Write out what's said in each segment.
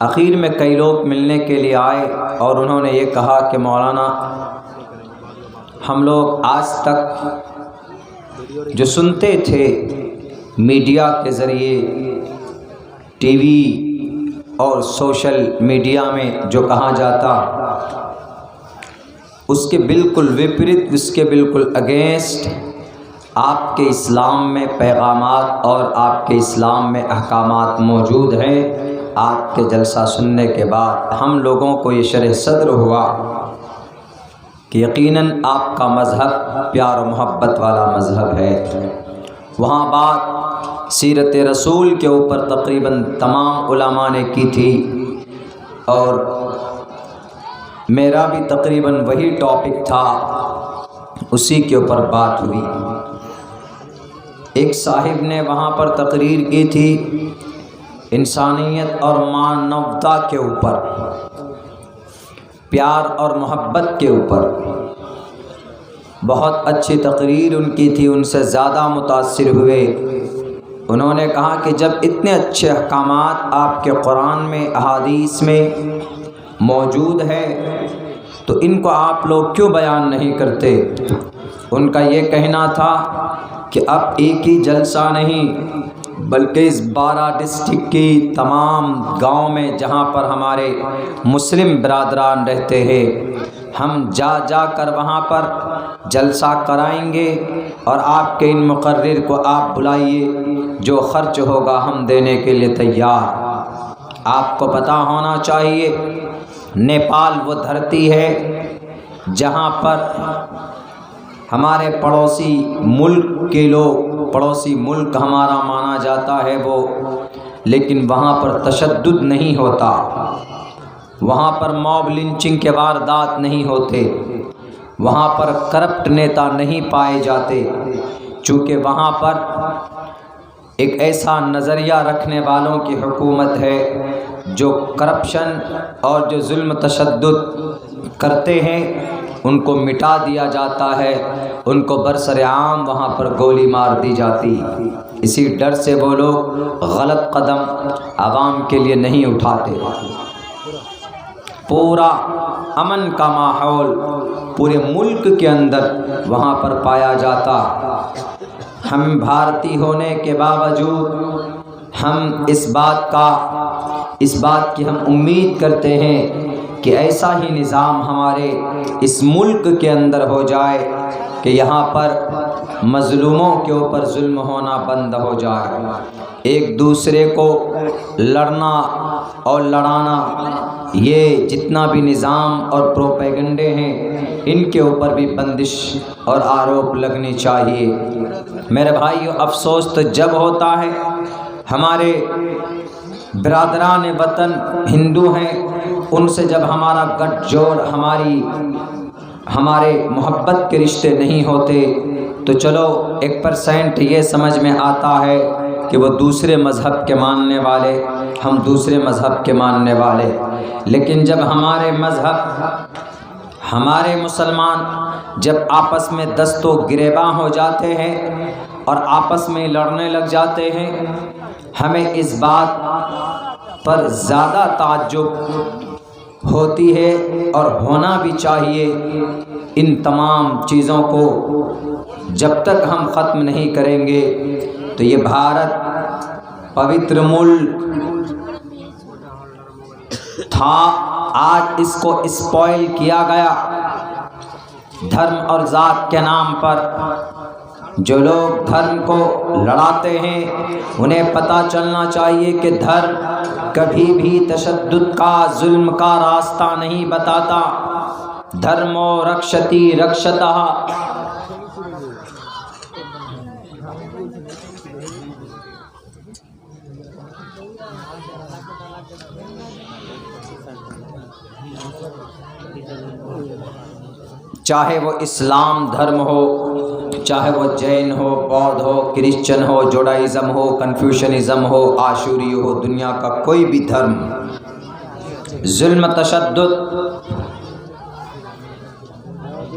آخر میں کئی لوگ ملنے کے لیے آئے اور انہوں نے یہ کہا کہ مولانا ہم لوگ آج تک جو سنتے تھے میڈیا کے ذریعے، ٹی وی اور سوشل میڈیا میں جو کہا جاتا، اس کے بالکل وپریت، اس کے بالکل اگینسٹ آپ کے اسلام میں پیغامات اور آپ کے اسلام میں احکامات موجود ہیں۔ آپ کے جلسہ سننے کے بعد ہم لوگوں کو یہ شرح صدر ہوا کہ یقیناً آپ کا مذہب پیار و محبت والا مذہب ہے۔ وہاں بات سیرت رسول کے اوپر تقریباً تمام علماء نے کی تھی، اور میرا بھی تقریباً وہی ٹاپک تھا، اسی کے اوپر بات ہوئی۔ ایک صاحب نے وہاں پر تقریر کی تھی انسانیت اور مانوتا کے اوپر، پیار اور محبت کے اوپر۔ بہت اچھی تقریر ان کی تھی، ان سے زیادہ متاثر ہوئے۔ انہوں نے کہا کہ جب اتنے اچھے احکامات آپ کے قرآن میں، احادیث میں موجود ہے تو ان کو آپ لوگ کیوں بیان نہیں کرتے؟ ان کا یہ کہنا تھا کہ اب ایک ہی جلسہ نہیں بلکہ اس 12 ڈسٹرکٹ کی تمام گاؤں میں جہاں پر ہمارے مسلم برادران رہتے ہیں، ہم جا جا کر وہاں پر جلسہ کرائیں گے، اور آپ کے ان مقرر کو آپ بلائیے، جو خرچ ہوگا ہم دینے کے لیے تیار۔ آپ کو پتہ ہونا چاہیے نیپال وہ دھرتی ہے جہاں پر ہمارے پڑوسی ملک کے لوگ، پڑوسی ملک ہمارا مانا جاتا ہے وہ، لیکن وہاں پر تشدد نہیں ہوتا، وہاں پر موب لنچنگ کے واردات نہیں ہوتے، وہاں پر کرپٹ نیتا نہیں پائے جاتے، چونکہ وہاں پر ایک ایسا نظریہ رکھنے والوں کی حکومت ہے جو کرپشن اور جو ظلم تشدد کرتے ہیں ان کو مٹا دیا جاتا ہے، ان کو برسر عام وہاں پر گولی مار دی جاتی۔ اسی ڈر سے وہ لوگ غلط قدم عوام کے لیے نہیں اٹھاتے۔ پورا امن کا ماحول پورے ملک کے اندر وہاں پر پایا جاتا۔ ہم بھارتی ہونے کے باوجود ہم اس بات کی ہم امید کرتے ہیں کہ ایسا ہی نظام ہمارے اس ملک کے اندر ہو جائے کہ یہاں پر مظلوموں کے اوپر ظلم ہونا بند ہو جائے، ایک دوسرے کو لڑنا اور لڑانا، یہ جتنا بھی نظام اور پروپیگنڈے ہیں ان کے اوپر بھی بندش اور آروپ لگنی چاہیے۔ میرے بھائیو، افسوس تو جب ہوتا ہے ہمارے برادران وطن ہندو ہیں، ان سے جب ہمارا گٹھ جوڑ، ہمارے محبت کے رشتے نہیں ہوتے تو چلو 1% یہ سمجھ میں آتا ہے کہ وہ دوسرے مذہب کے ماننے والے، ہم دوسرے مذہب کے ماننے والے، لیکن جب ہمارے مذہب، ہمارے مسلمان جب آپس میں دست و گریباں ہو جاتے ہیں اور آپس میں لڑنے لگ جاتے ہیں، ہمیں اس بات پر زیادہ تعجب ہوتی ہے اور ہونا بھی چاہیے۔ ان تمام چیزوں کو جب تک ہم ختم نہیں کریں گے تو یہ بھارت پوتر ملک تھا، آج اس کو اسپوائل کیا گیا دھرم اور ذات کے نام پر۔ جو لوگ دھرم کو لڑاتے ہیں انہیں پتہ چلنا چاہیے کہ دھرم کبھی بھی تشدد کا، ظلم کا راستہ نہیں بتاتا۔ دھرمو رکشتی رکشتہ، چاہے وہ اسلام دھرم ہو، چاہے وہ جین ہو، بودھ ہو، کرسچن ہو، جوڈائزم ہو، کنفیوشنزم ہو، آشوری ہو، دنیا کا کوئی بھی دھرم، ظلم تشدد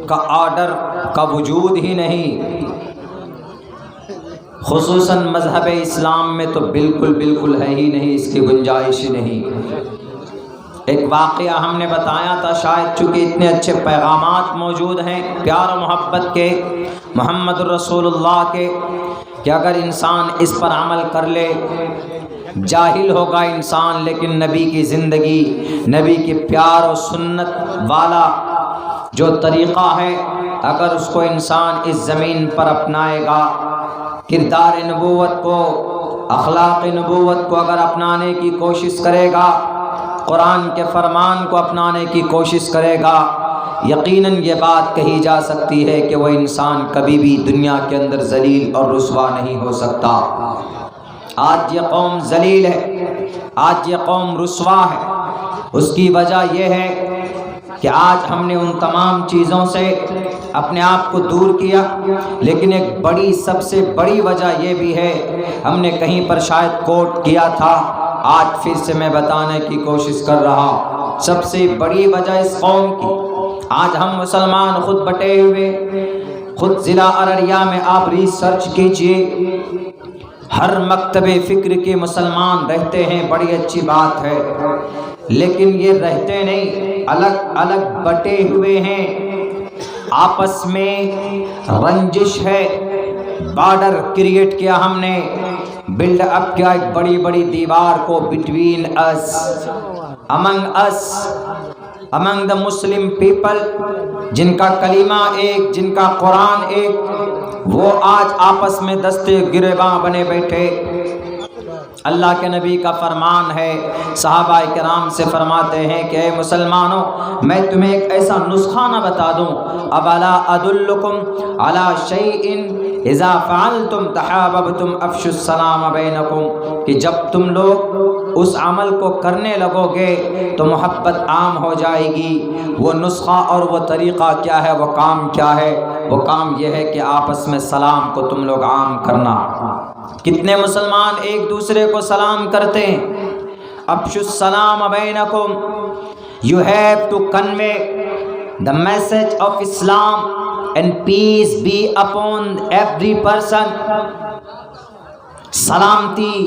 کا آرڈر کا وجود ہی نہیں، خصوصاً مذہب اسلام میں تو بالکل ہے ہی نہیں، اس کی گنجائش ہی نہیں۔ ایک واقعہ ہم نے بتایا تھا، شاید چونکہ اتنے اچھے پیغامات موجود ہیں پیار و محبت کے، محمد الرسول اللہ کے، کہ اگر انسان اس پر عمل کر لے، جاہل ہوگا انسان لیکن نبی کی زندگی، نبی کی پیار و سنت والا جو طریقہ ہے اگر اس کو انسان اس زمین پر اپنائے گا، کردار نبوت کو، اخلاق نبوت کو اگر اپنانے کی کوشش کرے گا، قرآن کے فرمان کو اپنانے کی کوشش کرے گا، یقیناً یہ بات کہی جا سکتی ہے کہ وہ انسان کبھی بھی دنیا کے اندر ذلیل اور رسوا نہیں ہو سکتا۔ آج یہ قوم ذلیل ہے، آج یہ قوم رسوا ہے، اس کی وجہ یہ ہے کہ آج ہم نے ان تمام چیزوں سے اپنے آپ کو دور کیا، لیکن ایک بڑی، سب سے بڑی وجہ یہ بھی ہے، ہم نے کہیں پر شاید کوٹ کیا تھا، آج پھر سے میں بتانے کی کوشش کر رہا ہوں، سب سے بڑی وجہ اس قوم کی، آج ہم مسلمان خود بٹے ہوئے، خود ضلع ارریہ میں آپ ریسرچ کیجئے، ہر مکتب فکر کے مسلمان رہتے ہیں، بڑی اچھی بات ہے، لیکن یہ رہتے نہیں، الگ الگ بٹے ہوئے ہیں، آپس میں رنجش ہے، بارڈر کریٹ کیا ہم نے، بلڈ اپ کیا ایک بڑی بڑی دیوار کو، بٹوین اس، امنگ اس، امنگ دا مسلم پیپل، جن کا کلمہ ایک، جن کا قرآن ایک، وہ آج آپس میں دستے گریباں بنے بیٹھے۔ اللہ کے نبی کا فرمان ہے، صحابہ کرام سے فرماتے ہیں کہ اے مسلمانوں، میں تمہیں ایک ایسا نسخہ نہ بتا دوں، اولا ادلکم علی شیء اذا فعلتم تحاببتم افشوا السلام بینکم، کہ جب تم لوگ اس عمل کو کرنے لگو گے تو محبت عام ہو جائے گی۔ وہ نسخہ اور وہ طریقہ کیا ہے، وہ کام کیا ہے؟ وہ کام یہ ہے کہ آپس میں سلام کو تم لوگ عام کرنا۔ کتنے مسلمان ایک دوسرے کو سلام کرتے ہیں؟ افشوا السلام بینکم، you have to convey the message of Islam and peace be upon every person۔ سلامتی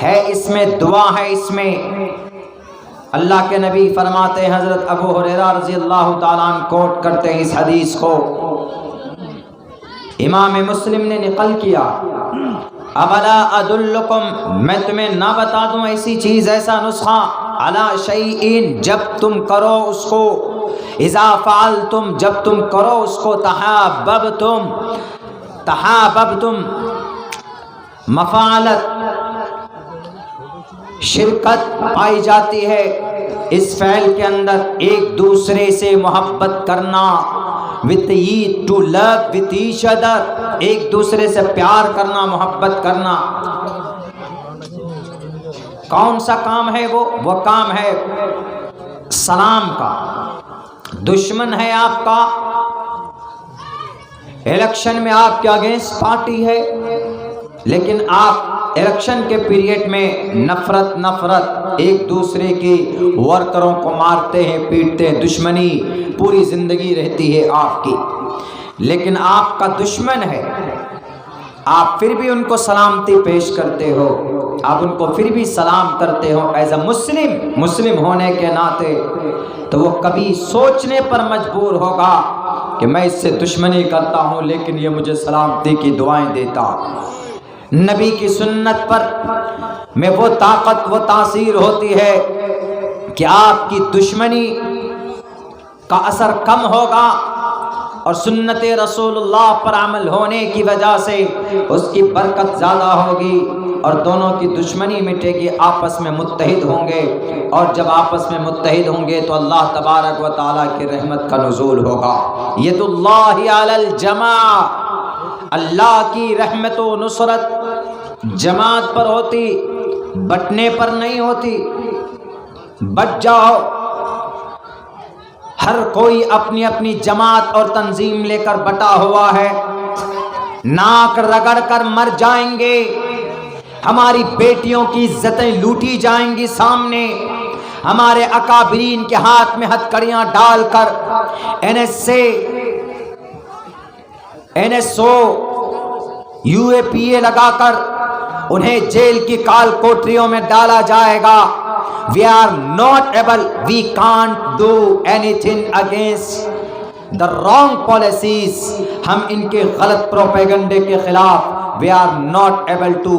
ہے اس میں، دعا ہے اس میں۔ اللہ کے نبی فرماتے ہیں، حضرت ابو ہریرہ رضی اللہ تعالیٰ عنہ کوٹ کرتے ہیں اس حدیث کو، امام مسلم نے نقل کیا، اولا ادلکم، میں تمہیں نہ بتا دوں ایسی چیز، ایسا نسخہ، علی شیء، جب تم کرو اس کو، اذا فعلتم، جب تم کرو اس کو، تحاببتم، تحاببتم، مفعلت، شرکت پائی جاتی ہے اس فعل کے اندر، ایک دوسرے سے محبت کرنا، with to love with each other، ایک دوسرے سے پیار کرنا، محبت کرنا۔ کون سا کام ہے وہ کام ہے سلام کا۔ دشمن ہے آپ کا، الیکشن میں آپ کے اگینسٹ پارٹی ہے، لیکن آپ الیکشن کے پیریڈ میں نفرت ایک دوسرے کے ورکروں کو مارتے ہیں، پیٹتے ہیں، دشمنی پوری زندگی رہتی ہے آپ کی، لیکن آپ کا دشمن ہے، آپ پھر بھی ان کو سلامتی پیش کرتے ہو، آپ ان کو پھر بھی سلام کرتے ہو ایز اے مسلم ہونے کے ناطے، تو وہ کبھی سوچنے پر مجبور ہوگا کہ میں اس سے دشمنی کرتا ہوں لیکن یہ مجھے سلامتی کی دعائیں دیتا۔ نبی کی سنت پر میں وہ طاقت، وہ تاثیر ہوتی ہے کہ آپ کی دشمنی کا اثر کم ہوگا، اور سنت رسول اللہ پر عمل ہونے کی وجہ سے اس کی برکت زیادہ ہوگی، اور دونوں کی دشمنی مٹے گی، آپس میں متحد ہوں گے، اور جب آپس میں متحد ہوں گے تو اللہ تبارک و تعالیٰ کی رحمت کا نزول ہوگا۔ ید اللہ علی الجماع، اللہ کی رحمت و نصرت جماعت پر ہوتی، بٹنے پر نہیں ہوتی۔ بٹ جاؤ، ہر کوئی اپنی اپنی جماعت اور تنظیم لے کر بٹا ہوا ہے، ناک رگڑ کر مر جائیں گے، ہماری بیٹیوں کی عزتیں لوٹی جائیں گی سامنے، ہمارے اکابرین کے ہاتھ میں ہتھکڑیاں ڈال کر NSO UAPA لگا کر انہیں جیل کی کال کوٹریوں میں ڈالا جائے گا، we are not able, we can't do anything against the wrong policies. ہم ان کے غلط پروپیگنڈے کے خلاف we are not able to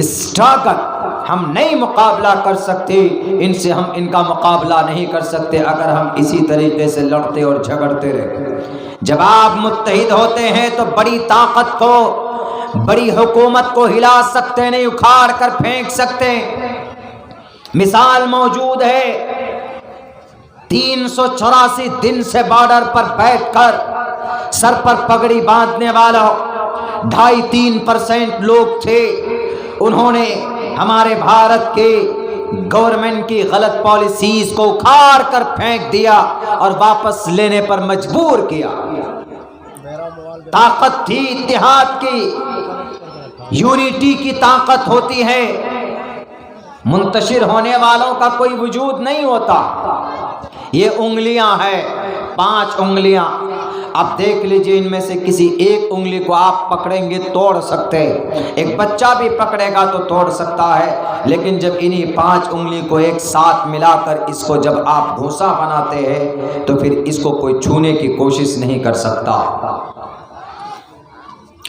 struggle. ہم نہیں مقابلہ کر سکتے ان سے، ہم ان کا مقابلہ نہیں کر سکتے اگر ہم اسی طریقے سے لڑتے اور جھگڑتے رہے۔ جب آپ متحد ہوتے ہیں تو بڑی طاقت کو، بڑی حکومت کو ہلا سکتے نہیں، اکھاڑ کر پھینک سکتے۔ مثال موجود ہے، 384 دن سے بارڈر پر بیٹھ کر سر پر پگڑی باندھنے والا 2.5-3% لوگ تھے، انہوں نے ہمارے بھارت کے گورنمنٹ کی غلط پالیسیز کو اکھاڑ کر پھینک دیا اور واپس لینے پر مجبور کیا۔ طاقت تھی اتحاد کی، یونٹی کی طاقت ہوتی ہے، منتشر ہونے والوں کا کوئی وجود نہیں ہوتا۔ یہ انگلیاں ہیں، 5 انگلیاں، اب دیکھ لیجئے ان میں سے کسی ایک انگلی کو آپ پکڑیں گے توڑ سکتے، ایک بچہ بھی پکڑے گا تو توڑ سکتا ہے، لیکن جب انہی 5 انگلی کو ایک ساتھ ملا کر اس کو جب آپ بھوسا بناتے ہیں تو پھر اس کو کوئی چھونے کی کوشش نہیں کر سکتا۔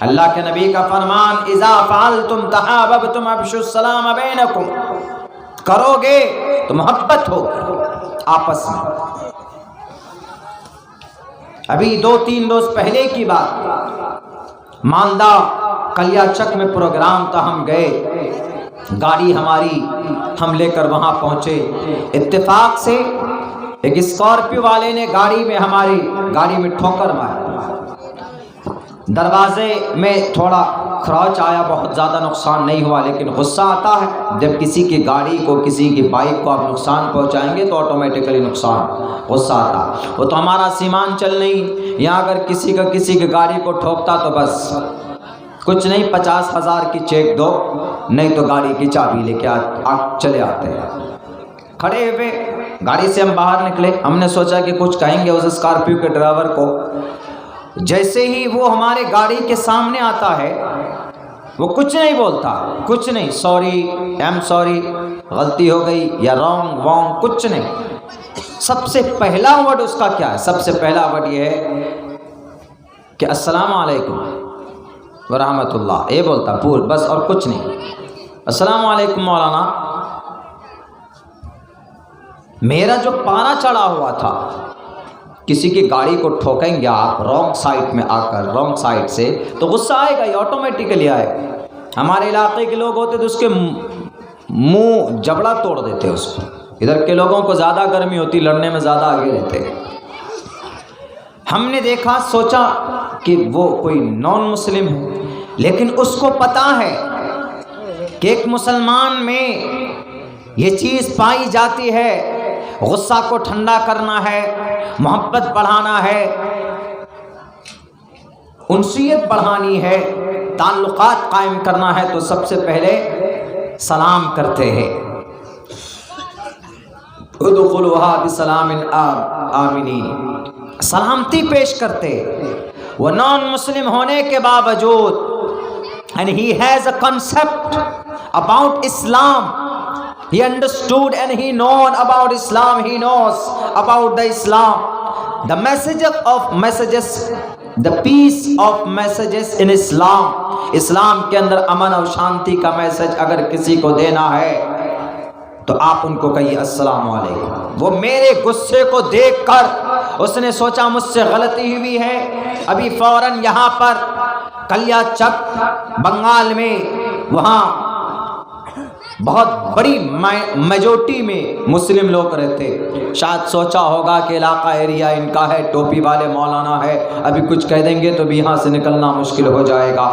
اللہ کے نبی کا فرمان، اذا فعلتم تحاببتم افشوا السلام بینکم، کرو گے تو محبت ہوگی آپس میں۔ ابھی 2-3 روز پہلے کی بات، مالدہ کلیا چک میں پروگرام تھا، ہم گئے، گاڑی ہماری ہم لے کر وہاں پہنچے، اتفاق سے ایک اسکارپیو والے نے گاڑی میں ہماری گاڑی میں ٹھوکر ماری، دروازے میں تھوڑا خراش آیا، بہت زیادہ نقصان نہیں ہوا، لیکن غصہ آتا ہے جب کسی کی گاڑی کو، کسی کی بائک کو آپ نقصان پہنچائیں گے تو آٹومیٹکلی نقصان، غصہ آتا۔ وہ تو ہمارا سیمان چل نہیں، یہاں اگر کسی کی گاڑی کو ٹھوکتا تو بس کچھ نہیں، 50,000 کی چیک دو، نہیں تو گاڑی کی چابی لے کے چلے آتے ہیں۔ کھڑے ہوئے گاڑی سے ہم باہر نکلے، ہم نے سوچا کہ کچھ کہیں گے اس اسکارپیو کے ڈرائیور کو، جیسے ہی وہ ہمارے گاڑی کے سامنے آتا ہے وہ کچھ نہیں بولتا، کچھ نہیں، سوری، ایم سوری، غلطی ہو گئی یا رانگ وانگ، کچھ نہیں۔ سب سے پہلا ورڈ اس کا کیا ہے؟ سب سے پہلا ورڈ یہ ہے کہ السلام علیکم ورحمۃ اللہ، یہ بولتا پور، بس اور کچھ نہیں۔ السلام علیکم مولانا۔ میرا جو پانا چڑھا ہوا تھا، کسی کی گاڑی کو ٹھوکیں گے آپ رانگ سائڈ میں آ کر، رانگ سائڈ سے، تو غصہ آئے گا، یہ آٹومیٹکلی آئے گا۔ ہمارے علاقے کے لوگ ہوتے تو اس کے منہ جبڑا توڑ دیتے اس کو، ادھر کے لوگوں کو زیادہ گرمی ہوتی، لڑنے میں زیادہ آگے رہتے۔ ہم نے دیکھا، سوچا کہ وہ کوئی نان مسلم ہے، لیکن اس کو پتا ہے کہ ایک مسلمان میں یہ چیز پائی جاتی ہے، غصہ کو ٹھنڈا کرنا ہے، محبت بڑھانا ہے، انسیت بڑھانی ہے، تعلقات قائم کرنا ہے، تو سب سے پہلے سلام کرتے ہیں، ادخلوها بسلام آمنین، سلامتی پیش کرتے۔ وہ نان مسلم ہونے کے باوجود and he has a concept about Islam, he understood and he known about Islam, he knows about the Islam, the messages, the peace of messages in Islam. اسلام کے اندر امن اور شانتی کا میسج اگر کسی کو دینا ہے تو آپ ان کو کہیے السلام علیکم۔ وہ میرے غصے کو دیکھ کر اس نے سوچا مجھ سے غلطی ہوئی ہے، ابھی فوراً یہاں پر کلیا چک بنگال میں، وہاں بہت بڑی میجورٹی میں مسلم لوگ رہتے، شاید سوچا ہوگا کہ علاقہ ایریا ان کا ہے، ٹوپی والے مولانا ہے، ابھی کچھ کہہ دیں گے تو بھی یہاں سے نکلنا مشکل ہو جائے گا،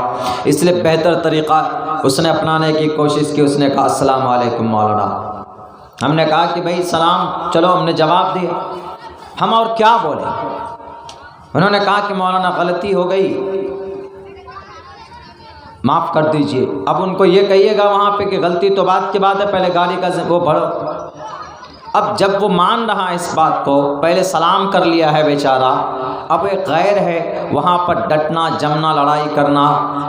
اس لیے بہتر طریقہ اس نے اپنانے کی کوشش کی، اس نے کہا السلام علیکم مولانا۔ ہم نے کہا کہ بھائی سلام، چلو ہم نے جواب دیا، ہم اور کیا بولیں۔ انہوں نے کہا کہ مولانا غلطی ہو گئی، معاف کر دیجئے۔ اب ان کو یہ کہیے گا وہاں پہ کہ غلطی تو بات کی بات ہے، پہلے گاڑی کا وہ بھرو۔ اب جب وہ مان رہا ہے اس بات کو، پہلے سلام کر لیا ہے بیچارہ، اب ایک غیر ہے، وہاں پر ڈٹنا جمنا لڑائی کرنا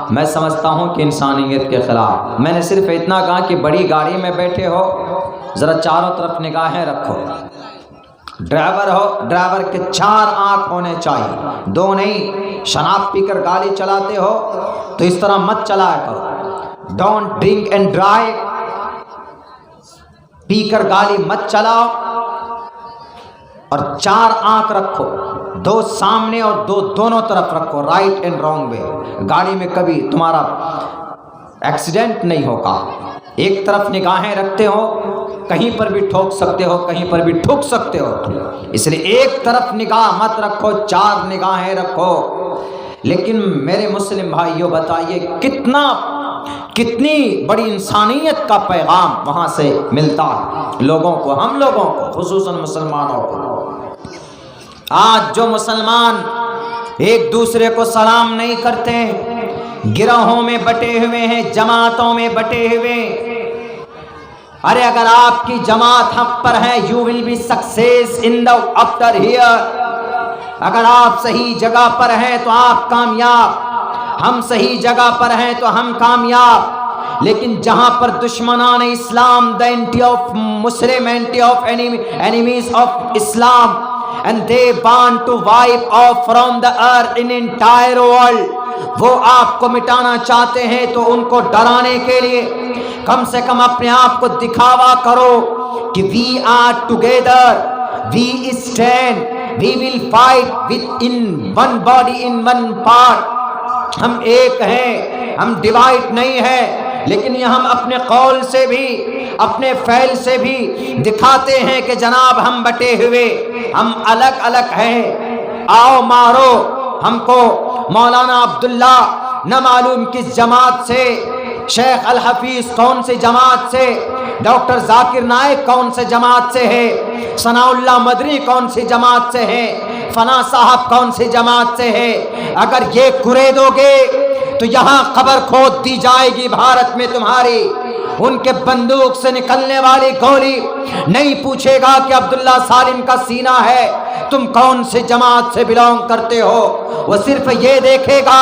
میں سمجھتا ہوں کہ انسانیت کے خلاف۔ میں نے صرف اتنا کہا کہ بڑی گاڑی میں بیٹھے ہو ذرا چاروں طرف نگاہیں رکھو. ڈرائیور ہو, ڈرائیور کے 4 آنکھ ہونے چاہیے, 2 نہیں. شراب پی کر گاڑی چلاتے ہو تو اس طرح مت چلایا کرو. ڈونٹ ڈرنک اینڈ ڈرائیو, پی کر گاڑی مت چلاؤ. اور 4 آنکھ رکھو, 2 سامنے اور 2 دونوں طرف رکھو, رائٹ اینڈ رانگ وے. گاڑی میں کبھی تمہارا ایکسیڈنٹ نہیں ہوگا. ایک طرف نگاہیں رکھتے ہو, کہیں پر بھی ٹھوک سکتے ہو, کہیں پر بھی ٹھوک سکتے ہو, اس لیے ایک طرف نگاہ مت رکھو, 4 نگاہیں رکھو. لیکن میرے مسلم بھائیوں بتائیے کتنی بڑی انسانیت کا پیغام وہاں سے ملتا ہے لوگوں کو, ہم لوگوں کو, خصوصاً مسلمانوں کو. آج جو مسلمان ایک دوسرے کو سلام نہیں کرتے, گروہوں میں بٹے ہوئے ہیں, جماعتوں میں بٹے ہوئے. ارے اگر آپ کی جماعت حق پر ہے, you will be success in the after here. اگر آپ صحیح جگہ پر ہیں تو آپ کامیاب, ہم صحیح جگہ پر ہیں تو ہم کامیاب. لیکن جہاں پر دشمنان اسلام, the anti of Muslim, anti of enemies of Islam, and they want to wipe off from the earth in entire world, وہ آپ کو مٹانا چاہتے ہیں تو ان کو ڈرانے کے لیے کم سے کم اپنے آپ کو دکھاوا کرو کہ we are together, we stand, we will fight with in one body, in one part. ہم ایک ہیں, ہم ڈیوائڈ نہیں ہیں. لیکن یہ ہم اپنے قول سے بھی, اپنے فعل سے بھی دکھاتے ہیں کہ جناب ہم بٹے ہوئے, ہم الگ الگ ہیں. آؤ مارو ہم کو. مولانا عبداللہ نہ معلوم کس جماعت سے, شیخ الحفیظ کون سی جماعت سے, ڈاکٹر ذاکر نائک کون سے جماعت سے ہے, ثناء اللہ مدنی کون سی جماعت سے ہے, فنا صاحب کون سی جماعت سے ہے. اگر یہ کریدو گے تو یہاں قبر کھود دی جائے گی بھارت میں تمہاری. ان کے بندوق سے نکلنے والی گولی نہیں پوچھے گا کہ عبداللہ سالم کا سینہ ہے تم کون سے جماعت سے بلونگ کرتے ہو. وہ صرف یہ دیکھے گا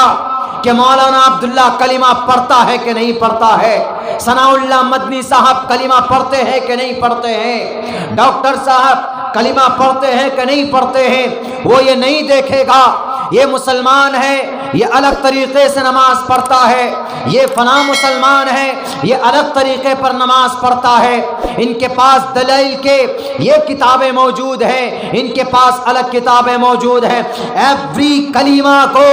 کہ مولانا عبداللہ کلمہ پڑھتا ہے کہ نہیں پڑھتا ہے, ثناء اللہ مدنی صاحب کلمہ پڑھتے ہیں کہ نہیں پڑھتے ہیں, ڈاکٹر صاحب کلمہ پڑھتے ہیں کہ نہیں پڑھتے ہیں. وہ یہ نہیں دیکھے گا یہ مسلمان ہے, یہ الگ طریقے سے نماز پڑھتا ہے, یہ فلاں مسلمان ہے, یہ الگ طریقے پر نماز پڑھتا ہے. ان کے پاس دلائل کے یہ کتابیں موجود ہیں, ان کے پاس الگ کتابیں موجود ہیں. ایوری کلمہ کو